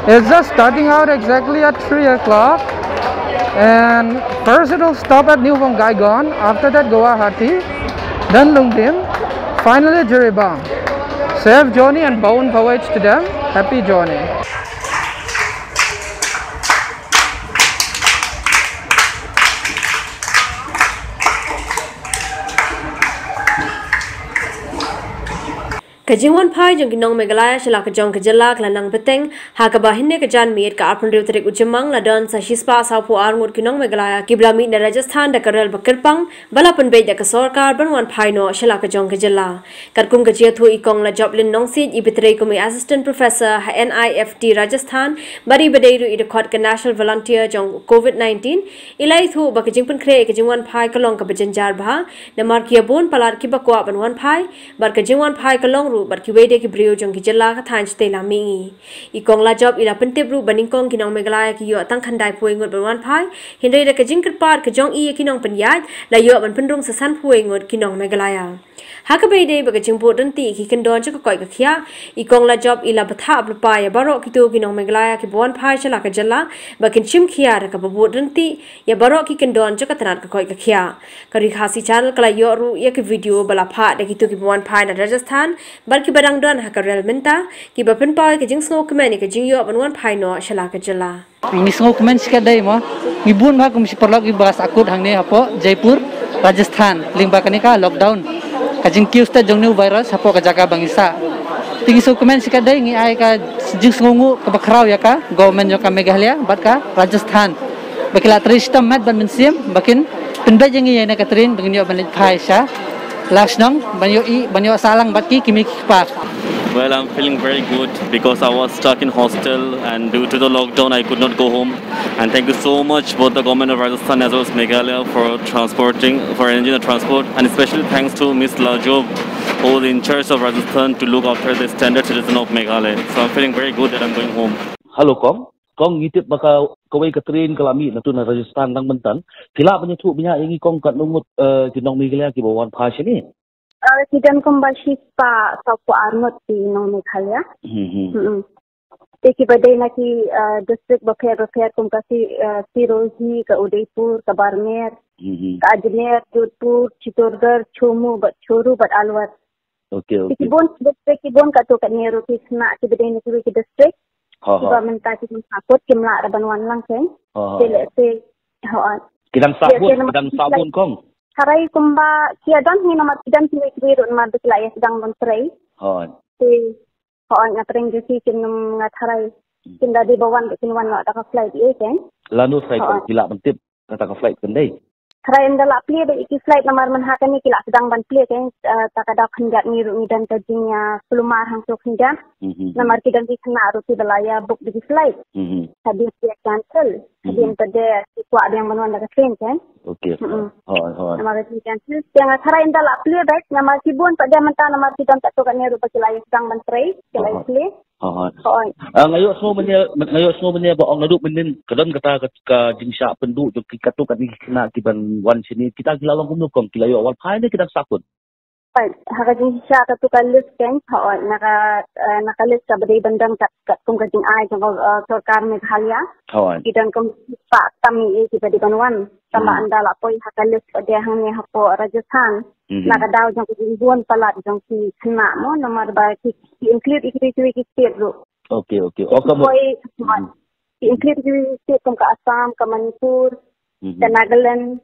It's just starting out exactly at 3 o'clock. And first it will stop at New Bongaigon. After that, Guwahati. Then Lungdim. Finally, Jiribam. Safe journey and bound voyage to them. Happy journey. Kajingwan pai jong kinong Meghalaya sila kajong kajalak lanang beteng hakaba hinne kajan miet ka apun riu tarik ujemang ladon sa shispa saupu armut kinong Meghalaya kiblami na Rajasthan da karel bakirpang bala penbej da kasorkar banwan pai no sila kajong kajala karkum kajia thu ikong la joblin nong sit ibitre kumi assistant professor NIFT Rajasthan bari badairu idakot ka national volunteer jong COVID-19 ilai thu bakajing pun kre kajingwan pai kalong ka bajanjar bha namar kia bon palar ki bakwa banwan pai bar kajingwan pai kalong berkiwede ki brio jong ki jela ka than ste la mi I kong la job ila pentep ru baning kong kinong Meghalaya ki yo tang khandai puai ngot ban phai hindai da ka jing kar par ka jong I kinong penyat la yo ban pendrung sa san puai ngot kinong Meghalaya ha ka be de ba ka jing po dan ti ki kendon cha ka koi ka khia I kong la job ila batha ap pa ya baro ki to kinong Meghalaya ki bon phai chala ka jela ba kin chim khia ra ka bo dan ti ya baro ki kendon cha ka tanat ka koi ka khia kari khasi channel kala yo ru ya ki video bala pha da ki to ki bon phai na Rajasthan Barki barang don hakarel minta ki bapen pa ke jing snow kemeni ke jing yo banwan phai no shala ke jela ini snow kemen sikadai mo ngibun ba kum si perlok ibas akut hangne hapo Jaipur Rajasthan lingba kanika lockdown kajing kius ta jong new virus hapo ka jaga bangisa tingi snow kemen sikadai ngi ai ka jing sngungu ka bakrau ya ka government yo ka Meghalaya bat ka Rajasthan bakila tristam mat ban mensim bakin penba jing ye na katrin bangin yo ban phai sha Last nong banyo salang batki kimi pa. Well, I'm feeling very good because I was stuck in hostel and due to the lockdown I could not go home. And thank you so much both the government of Rajasthan as well as Meghalaya for arranging the transport, and especially thanks to Miss Lajob who is in charge of Rajasthan to look after the standard citizen of Meghalaya. So I'm feeling very good that I'm going home. Hello kong ngitip baka kawai katrin kalami natu na Rajasthan nang mentan kila penyetu binya ingi kong kat nungut kinong Meghalaya ki bawan phashe ni kidan kong bashi pa saupu armut di nong Meghalaya teki badai na ki district bakher kong kasi Firozi ka Udaipur ka Barmer ka Ajmer Jodhpur Chittorgarh Chomu Choru bat Alwar okay teki bon district ki bon ka to ka Nehru ki sna ki badai na ki district Iba minta kita sakut kimla ada banwan lang sen. Se Kidang sabun kong. Harai kumba kia don ni nomor kidan tiwi tiwi nomor bekla ya sedang menteri. Si ngatring jusi kinum ngatharai. Kinda di bawan kinwan nak tak flight ye sen. Lanu flight kila mentip kata ka flight kendai. Harai ndala pli de iki flight nomor menhakan ni kila sedang ban pli kan tak ada khendat ni dan kajinya pelumar hang sok khendat. Nomor kidan di kena ruti belaya book di flight. Tadi dia cancel. Tadi pada kuat yang manuan dah train kan. Okay. Nomor dia cancel. Yang harai ndala pli baik nomor sibun pada mentah nomor kidan tak tahu kan ni rupa kelaya sedang menteri kelaya pli. Ngayo semua benda ba ang naduk menin kadang kata ka jingsya penduk jo katu kan kena kiban wan sini kita gilalong kumno kong kilayo awal phai ni kita sakut haka jingsya katu kalis kan nakalis ka badai bandang kat kong kajing ai jong sarkar Meghalaya kidan kong pak kami ki badai banwan sama anda lapoi hakalis pada hang ni hapo Rajasthan nakadaw jong kajing buan palat jong ki kena mo nomor ba ki include ikri state ro okay include state kong ka Assam ka Manipur ka Nagaland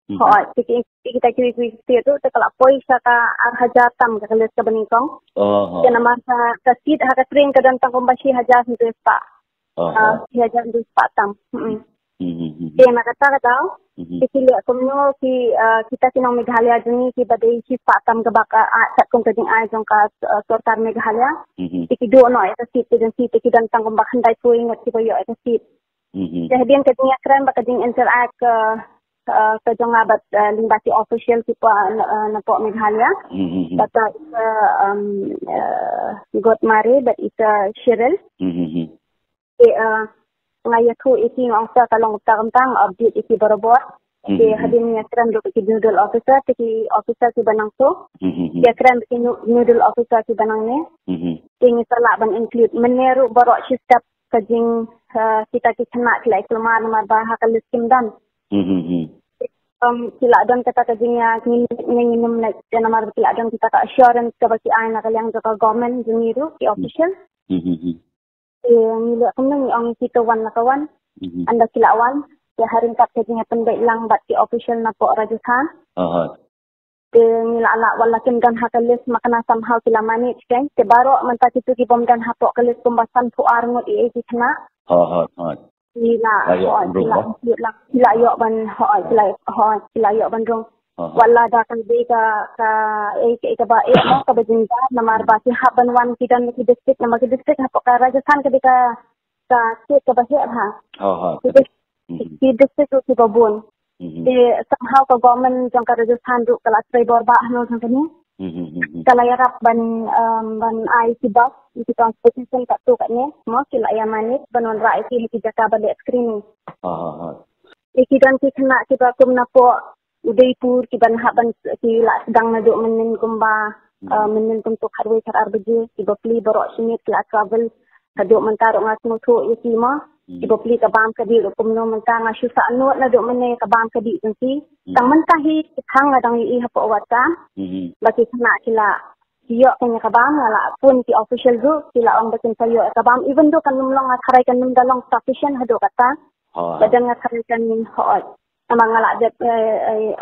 kita kiri state ro takala poi sa ka hajar tam ka kalis ka baningkong nama ka state ha ka train ka dan tang kombashi hajar hindu pa hajar hindu pa tam Dia kata daw Kili kumno ki kita kinong Meghalaya juni ki badai si patam ke baka sat kong kajing ai jong ka sarkar Meghalaya ki do no eta sit den sit ki dan tang kong bakhan dai puing ngot ki boyo eta sit kemudian kajing akran baka jing interact ke jong abat limbati official ki pa na po Meghalaya kata got mare but ita Cheryl ngayatu iki angsa kalong tang update iki barobor ke hadin yakran do ki noodle officer ki officer ki banang so yakran ki noodle officer ki banang ne tingi sala ban include meneru borok sistap kajing kita kena kila kelemahan nomor bah kalis kimdan. Kila don kata kajingnya nginum nak nomor kila don kita ka assurance ka baki ay na kalyang ka government juniru ki official. Nila kung ang kita wan na kawan anda kila wan ya harin kat kajingnya pendek lang bat ki official na po Rajasthan. Nila ala wala kimdan hakalis makana somehow kila manage kan te baro manta kitu ki bomdan hapo kalis kumbasan pu arngot i kena. Nila kila yo ban kila yo ban rong wala da kan be ka ba mo ka bajinda namar ba si haban wan kidan ki district namar ki district hapo ka Rajasthan ka state ka ba ha ki district ki babun somehow ka government jong ka Rajasthan ru kala tray borba hano sang kani kala yarap ban ai si bus iti transportation ka tu katnya mo kila ya manik banon ra iti ki jaka balik screening ikidan ki kena kita kumna po Udaipur ki ban haban ki la sedang na do menin kumba menin untuk harwe kar arbaje ki bapli borok simit la travel kaduk mentaro ngasmu tu iti mo ibu peli kabam kadi kumno mentang syusa anut na do mene kabam kadi tensi tang mentahi hang adang i hapo wata bagi kena kila yo kanya kabam ala pun ki official ru kila on bakin sayo kabam even do kan lumlong atharai kan num dalong sufficient hado kata badang atharai kan min hot amang ala dat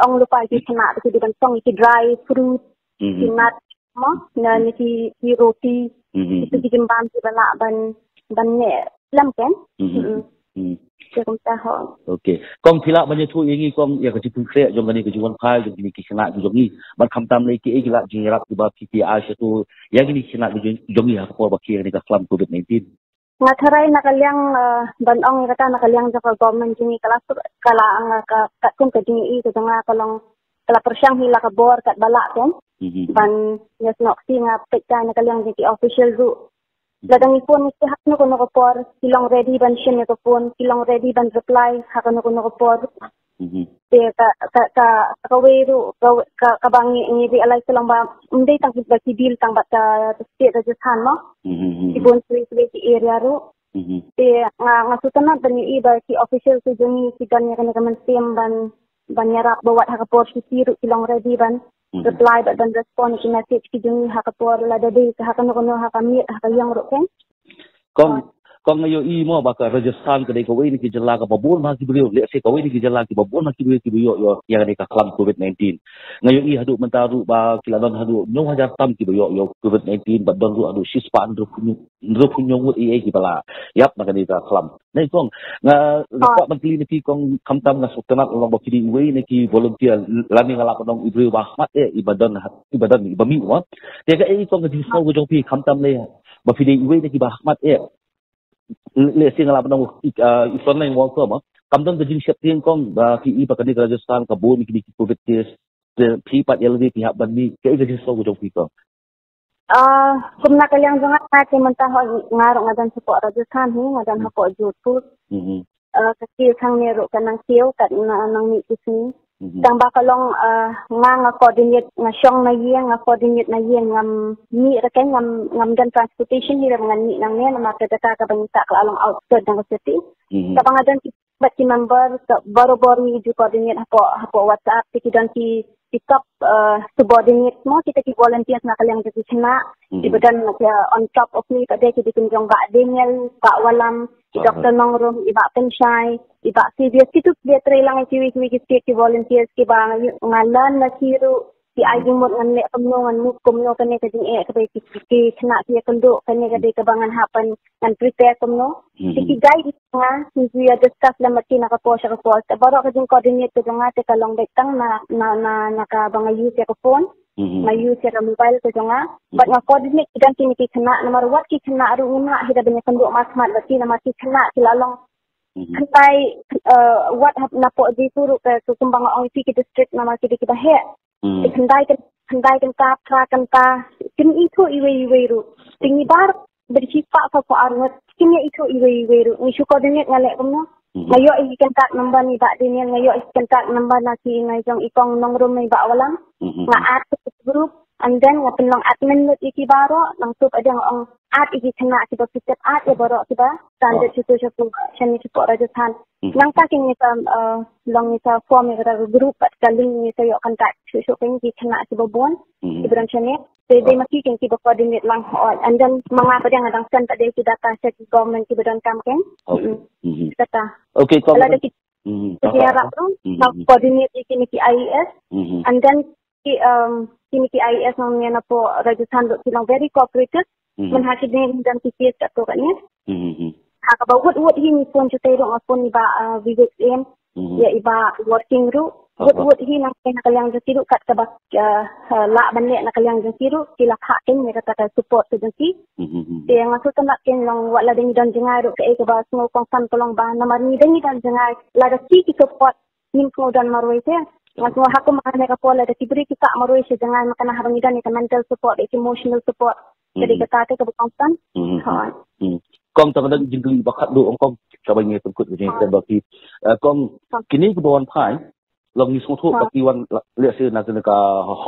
ong lupa ki kena ki di song ki dry fruit ki nut mo na ni roti itu ki jembam ki bala ban ne lam kan Kong tahu. Okey. Kong pila banyak tu yang ni kong ya kecil konkret jom ni kejuan kai jom ni kena jom ni. Ban kamtam lagi ke gila jirat tiba PPI satu yang ni kena jom ni apa bakir ni kelam COVID-19. Ngatarai nakalyang banong kata nakalyang sa government jini kala ang kum ka jini i nga kalong kala persyang hila ka bor kat balak kan. Ban yes noksi nga pekta nakalyang jini official ru. Ladang ipon ni hak no kono ko por kilong ready ban shin ko pon kilong ready ban reply hak no kono ko por te ka weru ka bangi ni di alai selong ba undai tang ba sibil tang ba ta state Rajasthan mo ibon tri area ru te nga sutana bani iba ki official tu jeni ki dan ya kan tem ban yarap bawat hak por siru kilong ready ban reply dan respond ki message ki jeng ha kapor la dade ha kan kono ha kami ha yang ro ken kong ngayo i mo baka Rajasthan kedai ko ni ki jela ka babon ma ki beliau le se ko ni ki jela ki babon ma ki beliau ki yo yang ni ka kelam COVID-19 ngayo i hadu mentaru ba kiladon hadu 9,000 tam ki yo COVID-19 badon ru adu sispa andro punyo ngut i ki bala yap na ni ka kelam nei kong nga lepak menteri ni ki kong kamtam nga suktanat long ba ki we ni ki volunteer lani ngala ko dong ibru bahmat ibadan ibami wa te ka i kong di so go jong pi kamtam le ba fi di we ni ki bahmat le sing ala banong ison lang wong ko mo kamdon de jing septing kong ba ki i pa kani Rajasthan ka bo mi ki COVID test pi pat yelwi pi hab ban mi ke ga so go jong pi ko kumna kalyang jonga ta ke manta ho ngaro ngadan support Rajasthan hi ngadan ho Jodhpur kasi sang nero kanang kiyo kat nang mi kisni tang ba kalong nga coordinate nga syong na yen nga coordinate na yen ngam mi ra ken ngam dan transportation hira ngan ni nang ne na kata ka bangsa ka along outskirt ng city ka bangadan bat ki member baro ni ju coordinate hapo WhatsApp ki dan ki pick up subordinate mo kita ki volunteers na kalyang jadi kena ibadan on top of me kadai ki dikunjong ba Daniel ba walam Dr. Nongrum iba pensyai iba serious kitu dia trailang ki state ki volunteers ki ba ngalan na kiru si ayung mo ngan nek kumnongan mu kumno kane ka jing kadai ki kena ki kendo kane kadai kabangan hapan ngan prepare kumno ki guide nga si discuss la mati na ka po baro ka jing coordinate ka nga te kalong betang na ka banga use ka phone na use ka mobile ka nga but nga coordinate kidan ki kena nomor what ki kena ru nga hida banya kendo mas mat lati na mati kena kilalong kantai what na po di turu ka sumbang ong ki district na mati ki bahe kendai kan ta kin itu iwe ru tingi bar bersifat apa arngot kinnya itu iwe ru ni syukur dinit ngalek kumno ngayo ikan tak number ni bak dinit ngayo ikan tak number nasi ngai jong ikong nongrum ni bak walang nga at group and then ngapen long admin lut iki baro nang sup ada ang art iki kena kita setiap art ya baro kita standard situ chani support Rajasthan nang taking ni long ni form ni group at kaling ni yo contact so kan ki kena si babon ibran chani they mesti kan kita coordinate lang and then mga pa yang adang send tak kita data set government ki badan campaign kata okay kalau ada kita harap tu coordinate iki ni IES and then kini IES namanya po Rajasthan dok silang very cooperative menghakimi dan PCS kat tu kan ni hak about what he ni pun cutai dong apun ni ba visit aim ya iba working group what he nang kaliang jasiru kat kabak la banyak nak kaliang jasiru sila hakin ni kata support tu jasi dia ngasu nak ken lang wala ding dan jengai dok ke ba semua kongsan tolong ba namar ni ding dan jengai la da ki support nim ko dan marwai te Masmo hako makana ka pola da tibri kita maroi se jangan makana habang idan ita mental support, emotional support. Jadi kata ke bukan Kong tengah jingli bakat do kong kabanya pengkut macam kita bagi kong kini kebawan pai long ni semua tu bagi wan lihat saya nak ka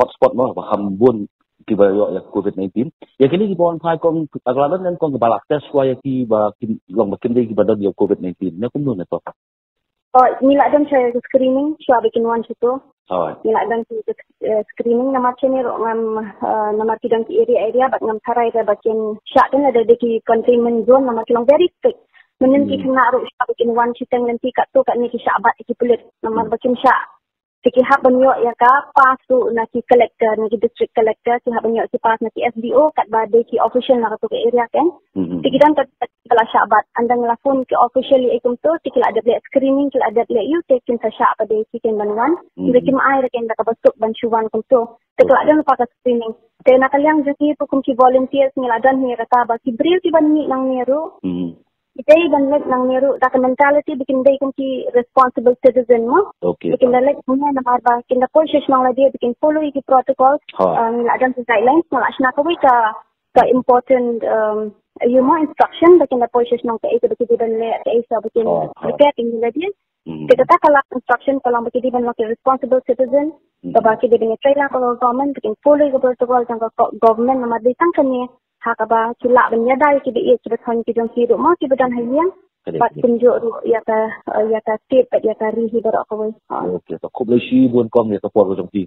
hotspot mah baham bun kibayo ya COVID-19 ya kini kebawan pai kong aglaban dan kong kebalak test wa ya ki ba long makin dia kibadan dia COVID-19 na kumno na to. Nila dan saya screening, siya bikin one situ. Nila dan screening nama cini ngam nama tidang ki area bak ngam sarai da bakin siya dan ada di containment zone nama kilang very strict. Menenti kena ro siya bikin one sitang nanti kat tu kat ni ki siya abat ki pelit nama bakin siya. Siki hab banyo ya ka pas tu na ki collector na ki district collector si hab banyo si pas na ki SDO kat badai ki official na tu ke area kan. Siki dan kala syabat andang lafun ke officially ikum tu tikil ada black screening kil ada black you taking sa syak pada sikin banwan bikin ai rekan da kabasuk bancuan kum tu tikil ada pakai screening te nak kaliang jadi kum ki volunteers ngil ada ni rata ba ki bril ki ban ni nang niru Itay banlet nang niru da mentality bikin day kum ki responsible citizen mo bikin dalek punya na marba kin da police nang la dia bikin follow iki protocol ngil ada guidelines mal asna ko ka important you more instruction bikin da police nang ka ito bikin ban le ka isa bikin prepare tinggal dia kita tak kalau instruction kalau bikin di ban responsible citizen baba ki dia trailer kalau government bikin follow iki protocol jang government nama ditang kan ni hakaba sila banya dai ki be ki beton ki jong ki ro ma ki bedan hayang bat tunjuk ro ya ta tip ya ta ri hi ro ko okay to ko le shi bon kom ya to por jong ti